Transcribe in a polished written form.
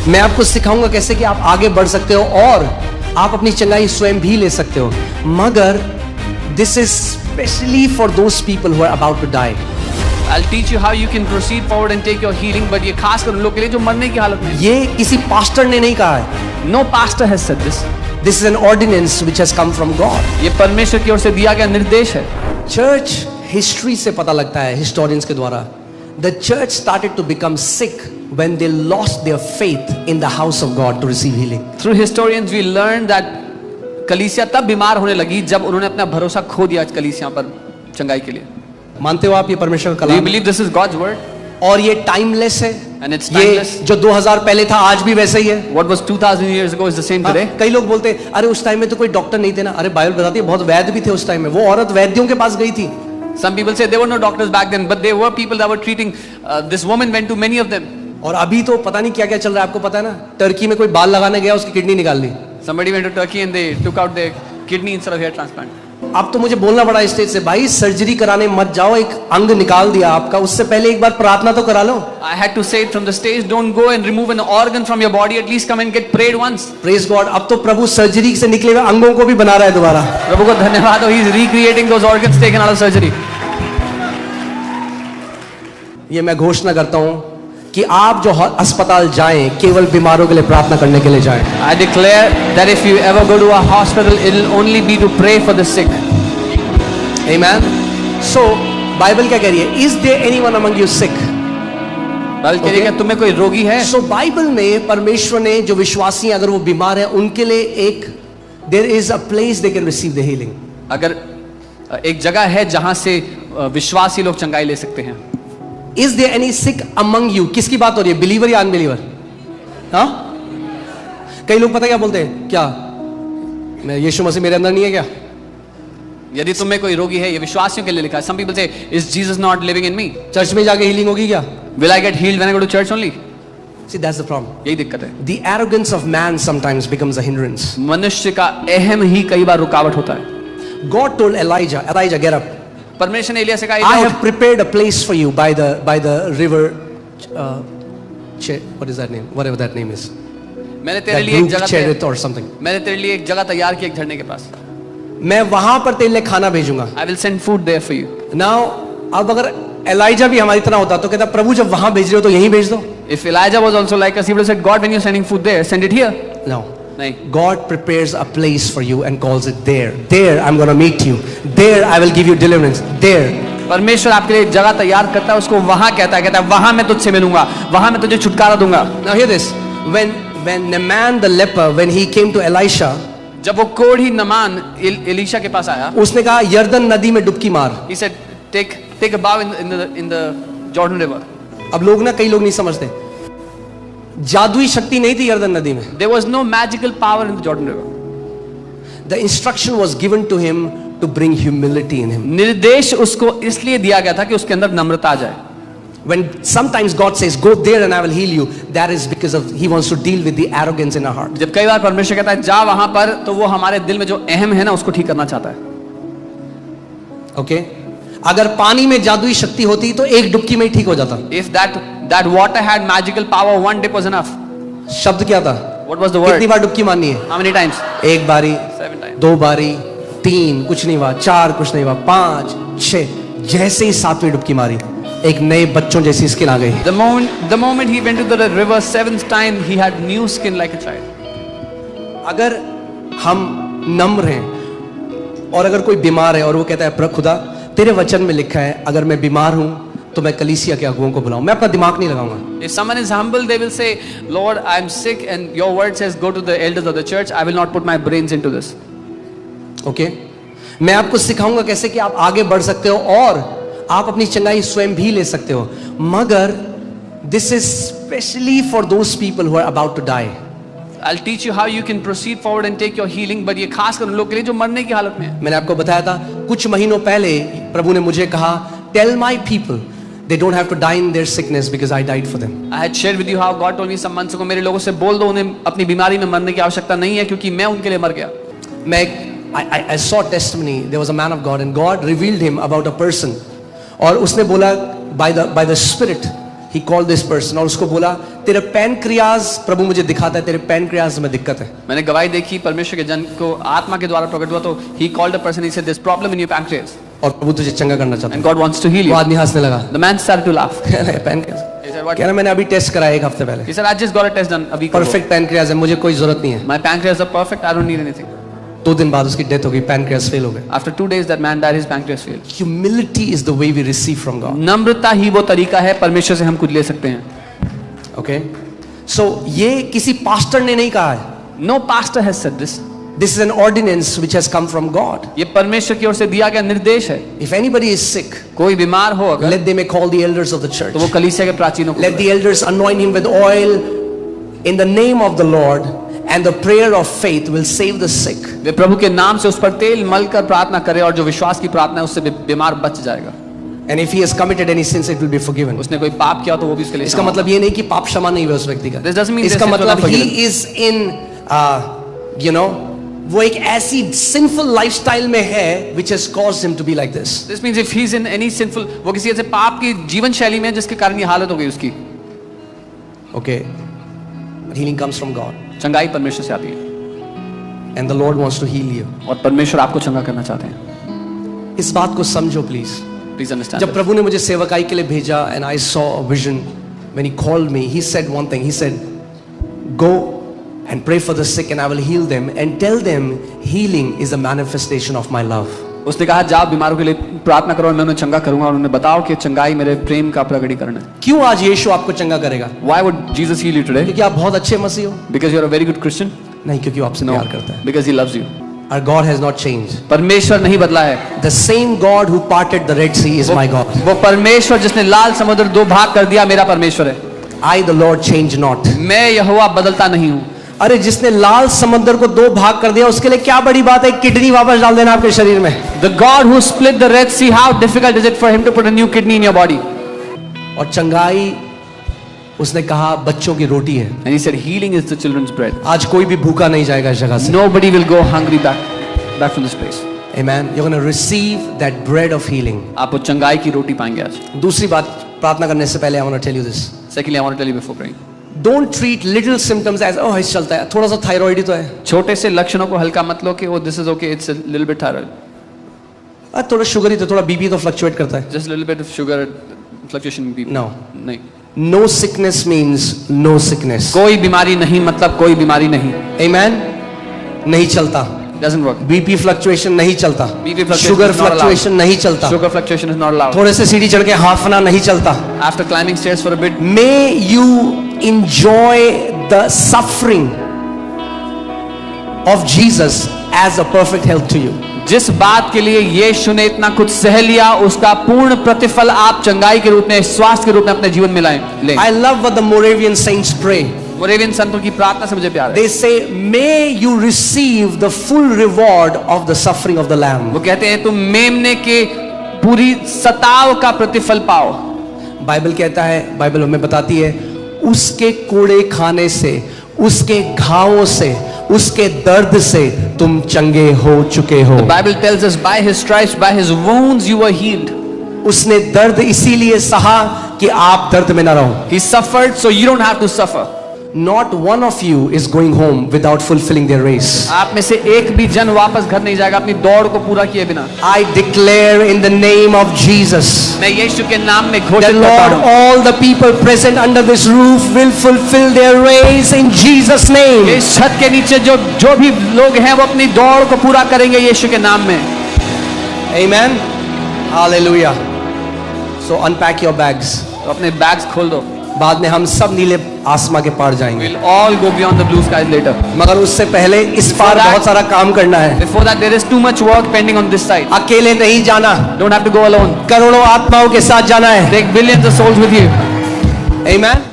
मैं आपको सिखाऊंगा कैसे कि आप आगे बढ़ सकते हो और आप अपनी चंगाई स्वयं भी ले सकते हो, मगर this is specially for those people who are about to die. I'll teach you how you can proceed forward and take your healing, but ये खास कर उन लोगों के लिए जो मरने की हालत में हैं। ये किसी पास्टर ने नहीं कहा है। No pastor has said this. This is an ordinance which has come from God. ये परमेश्वर की ओर से दिया गया निर्देश है। चर्च हिस्ट्री से पता लगता है, हिस्टोरियंस के द्वारा, the church started to become sick when they lost their faith in the house of God to receive healing. Through historians we learned that कलीसिया तब बीमार होने लगी जब उन्होंने अपना भरोसा खो दिया कलीसिया पर चंगाई के लिए। मानते हो आप ये परमेश्वर का Do you Kalam? believe this is God's word? और ये टाइमलेस है। And it's ये timeless. जो 2000 पहले था आज भी वैसा ही है। What was 2000 years ago is the same today. कई लोग बोलते हैं अरे उस टाइम में तो कोई डॉक्टर नहीं थे ना। अरे बाइबल बताती है बहुत वैद्य भी थे उस टाइम में। वो औरत वैद्यों के पास गई थी। Some people say there were no doctors back then, but there were people that were treating. This woman went to many of them. और अभी तो पता नहीं क्या क्या चल रहा है, आपको पता है ना, टर्की में कोई बाल लगाने गया उसकी किडनी निकाल ली। Somebody went to Turkey and they took out their kidney instead of hair transplant. अब तो मुझे बोलना पड़ा स्टेज से, भाई सर्जरी कराने मत जाओ, एक अंग निकाल दिया आपका, उससे पहले एक बार प्रार्थना तो करा लो। I had to say it from the stage, don't go and remove an organ from your body, at least come and get prayed once. Praise God. अब तो प्रभु सर्जरी से निकले हुए अंगों को भी बना रहा है दोबारा। प्रभु को धन्यवाद हो, he is recreating those organs taken out of surgery. ये मैं घोषणा करता हूं कि आप जो अस्पताल जाएं केवल बीमारों के लिए प्रार्थना करने के लिए जाएं। I declare that if you ever go to a hospital, it will only be to pray for the sick. Amen. So Bible क्या कह रही है? Is there anyone among you sick? Bible कह रही है कि तुम्हें कोई रोगी है? So बाइबल में परमेश्वर ने जो विश्वासी अगर वो बीमार है उनके लिए एक there is a place they can receive the healing. अगर एक जगह है जहां से विश्वासी लोग चंगाई ले सकते हैं। Is there any sick among you? किसकी बात हो रही है, बिलीवर या अनबिलीवर? हाँ, कई लोग पता क्या बोलते हैं, क्या मैं यीशु मसीह मेरे अंदर नहीं है क्या? यदि तुम्हें कोई रोगी है, ये विश्वासियों के लिए लिखा है। Some people say, is Jesus not living in me? Church में जाके हीलिंग होगी क्या? Will I get healed when I go to church only? See, that's the problem. यही दिक्कत है। The arrogance of man sometimes becomes a hindrance. मनुष्य का अहम ही कई बार रुकावट होता है। God told Elijah, get up. परमेश्वर ने एलिया से कहा, I have prepared a place for you by the river. What is that name? Whatever that name is. मैंने तेरे That लिए एक brook जगह Cherith or something. मैंने तेरे लिए एक जगह तैयार की एक झरने के पास। मैं वहां पर तेरे लिए खाना भेजूंगा। I will send food there for you. Now, अब अगर एलाइजा भी हमारी तरह होता तो कहता प्रभु जब वहां भेज रहे हो तो यहीं भेज दो। If Elijah was also like us, he would have said, God, when you're sending food there, send it here. No. नहीं। God prepares a place for you and calls it there. There I'm going to meet you. There I will give you deliverance. There. परमेश्वर आपके लिए एक जगह तैयार करता है, उसको वहां कहता है वहां मैं तुझसे मिलूंगा, वहां मैं तुझे छुटकारा दूंगा। Now hear this. When Naaman the leper, when he came to Elisha, जब वो कोढ़ी नमान एलीशा के पास आया, उसने कहा यर्दन नदी में डुबकी मार। he said, take a bow in the Jordan River. अब लोग ना, कई लोग नहीं समझते, जादुई शक्ति नहीं थी यर्दन नदी में। There was no magical power in the Jordan River. The instruction was given to him to bring humility in him. निर्देश उसको इसलिए दिया गया था कि उसके अंदर नम्रता आ जाए। When sometimes God says go there and I will heal you, that is because of he wants to deal with the arrogance in our heart. जब कई बार परमेश्वर कहता है जा वहां पर, तो वो हमारे दिल में जो अहम है ना उसको ठीक करना चाहता है। Okay? अगर पानी में जादुई शक्ति होती तो एक डुबकी में ही ठीक हो जाता। If that water had magical power, one dip was enough. शब्द क्या था? What was the word? कितनी बार डुबकी मारनी है? How many times? एक बारी, 7 times. 2 बारी, 3 कुछ नहीं हुआ, 4 कुछ नहीं हुआ, 5 6, जैसे ही 7वीं डुबकी मारी एक नए बच्चों जैसी स्किन आ गई। The moment he went to the river 7th time, he had new skin like a child. अगर हम नम्र हैं और अगर कोई बीमार है और वो कहता है खुदा तेरे वचन में लिखा है अगर मैं बीमार हूं तो मैं कलीसिया के अगुओं को बुलाऊं, मैं अपना दिमाग नहीं लगाऊंगा। If someone is humble, they will say, Lord, I am sick and your word says go to the elders of the church. I will not put my brains into this. Okay? मैं आपको सिखाऊंगा कैसे कि आप आगे बढ़ सकते हो और आप अपनी चंगाई स्वयं भी ले सकते हो, मगर this is specially for those people who are about to die. I'll teach you how you can proceed forward and take your healing, but ये खास कर उन लोगों के लिए जो मरने की हालत में है। मैंने आपको बताया था कुछ महीनों पहले प्रभु ने मुझे कहा tell my people they don't have to die in their sickness because I died for them. I had shared with you how God told me some months ago, मेरे लोगों से बोल दो उन्हें अपनी बीमारी में मरने की आवश्यकता नहीं है क्योंकि मैं उनके लिए मर गया। I saw testimony. There was a man of God and God revealed him about a person. और उसने बोला by the Spirit He called this person और उसको बोला तेरे पैनक्रियाज प्रभु मुझे दिखाता है तेरे पैनक्रियाज में दिक्कत है. मैंने गवाही देखी परमेश्वर के जन को आत्मा के द्वारा प्रकट हुआ तो he called a person, he said there's problem in your pancreas और प्रभु तुझे चंगा करना चाहता and है. God wants to heal वो you. आदमी हंसने लगा. The man started to laugh. Pancreas He said what? कह रहा मैंने अभी टेस्ट कराया एक हफ्ते पहले. He said I just got a test done a week ago. Perfect pancreas है मुझे कोई जरूरत नहीं है. My pancreas are perfect, I don't need anything. 2 दिन बाद उसकी डेथ हो गई. पैनक्रियाज फेल हो गए. After 2 days that man died, his pancreas failed. Humility is the way we receive from God. नम्रता ही वो तरीका है परमेश्वर से हम कुछ ले सकते हैं. Okay? So ये किसी पास्टर ने नहीं कहा है. No pastor has said this. This is an ordinance which has come from God. ये परमेश्वर की ओर से दिया गया निर्देश है. If anybody is sick, कोई बीमार हो अगर let them call the elders of the church. तो वो कलीसिया के प्राचीनों को Let the elders anoint him with oil in the name of the Lord, and the prayer of faith will save the sick. वे प्रभु के नाम से उस पर तेल मलकर प्रार्थना करे और जो विश्वास की प्रार्थना है उससे बीमार बच जाएगा. And if he has committed any sins, it will be forgiven. उसने कोई पाप किया तो वो भी उसके लिए इसका मतलब ये नहीं कि पाप क्षमा नहीं हुआ उस व्यक्ति का. This doesn't mean इसका this is मतलब not he forgiven. is in you know वो एक ऐसी sinful lifestyle में है which has caused him to be like this. This means if he's in any sinful, वो किसी ऐसे पाप की जीवन शैली में है जिसके कारण ये हालत हो गई उसकी. Okay, but healing comes from God, चंगाई परमेश्वर से आती है and the Lord wants to heal you. और परमेश्वर आपको चंगा करना चाहते हैं. इस बात को समझो प्लीज. Please understand. जब प्रभु ने मुझे सेवकाई के लिए भेजा and I saw a vision when he called me, he said one thing. He said, "Go and pray for the sick and I will heal them and tell them healing is a manifestation of my love." उसने कहा जाओ बीमारों के लिए प्रार्थना करो और मैं उन्हें चंगा करूंगा और उन्हें बताओ कि चंगाई मेरे प्रेम का प्रकटीकरण है. क्यों आज यीशु आपको चंगा करेगा? Why would Jesus heal you today? क्योंकि आप बहुत अच्छे मसीह हो? Because you are a very good Christian? नहीं, क्योंकि वो आपसे No. प्यार करता है. Because he loves you. Our God has not changed. परमेश्वर नहीं बदला है. The same God who parted the Red Sea is my God. वो परमेश्वर जिसने लाल समुद्र 2 भाग कर दिया मेरा परमेश्वर है. I the Lord change not. मैं यहोवा बदलता नहीं हूँ. अरे जिसने लाल समंदर को 2 भाग कर दिया उसके लिए क्या बड़ी बात है किडनी वापस डाल देना आपके शरीर में. The God who split the Red Sea, how difficult is it for him to put a new kidney in your body? और चंगाई उसने कहा बच्चों की रोटी है. And he said healing is the children's bread. आज कोई भी भूखा नहीं जाएगा इस जगह से. Nobody will go hungry back from this place. Amen. You're going to receive that bread of healing. आप वो चंगाई की रोटी पाएंगे आज. दूसरी बात प्रार्थना करने से पहले I want to tell you this. Secondly, I want to tell you before praying. Don't treat little symptoms as oh इस चलता है थोड़ा सा थायराइड ही तो है. छोटे से लक्षणों को हल्का मत लो कि oh this is okay, it's a little bit thyroid. थोड़ा शुगर ही तो थोड़ा बीपी तो फ्लक्चुएट करता है. Just a little bit of sugar fluctuation in BP. No. नहीं. No sickness means no sickness. कोई बीमारी नहीं मतलब कोई बीमारी नहीं. Amen. नहीं चलता. Doesn't work. बीपी फ्लक्चुएशन नहीं चलता. BP fluctuation sugar is not allowed. Fluctuation नहीं चलता. Sugar fluctuation is not allowed. थोड़े से सीढ़ी चढ़ के हाफना नहीं चलता. After climbing stairs for a bit, May you enjoy the suffering of Jesus as a perfect health to you. जिस बात के लिए यीशु ने इतना कुछ सह लिया उसका पूर्ण प्रतिफल आप चंगाई के रूप में स्वास्थ्य के रूप में अपने जीवन में लाएं. I love what the Moravian saints pray. मोरेवियन संतों की प्रार्थना से मुझे प्यार है. They say, "May you receive the full reward of the suffering of the Lamb." वो कहते हैं तुम मेमने के पूरी सताव का प्रतिफल पाओ. बाइबल कहता है, बाइबल हमें बताती है, उसके कोड़े खाने से, उसके घावों से, उसके दर्द से तुम चंगे हो चुके हो. The Bible tells us by his stripes, by his wounds you were healed. उसने दर्द इसीलिए सहा कि आप दर्द में ना रहो. He suffered so you don't have to suffer. Not one of you is going home without fulfilling their race. आप में से एक भी जन वापस घर नहीं जाएगा अपनी दौड़ को पूरा किए बिना. I declare in the name of Jesus मैं यीशु के नाम में that घोषित करता Lord, हूं all the people present under this roof will fulfill their race in Jesus' name. इस छत के नीचे जो भी लोग हैं वो अपनी दौड़ को पूरा करेंगे यीशु के नाम में. Amen. Hallelujah. So unpack your bags. तो अपने बैग्स खोल दो. बाद में हम सब नीले आसमां के पार जाएंगे. We'll all go beyond the blue skies later. मगर उससे पहले इस पार बहुत सारा काम करना है. Before that there is too much work pending on this side. अकेले नहीं जाना. Don't have to go alone. करोड़ों आत्माओं के साथ जाना है. Take billions of souls with you. Amen.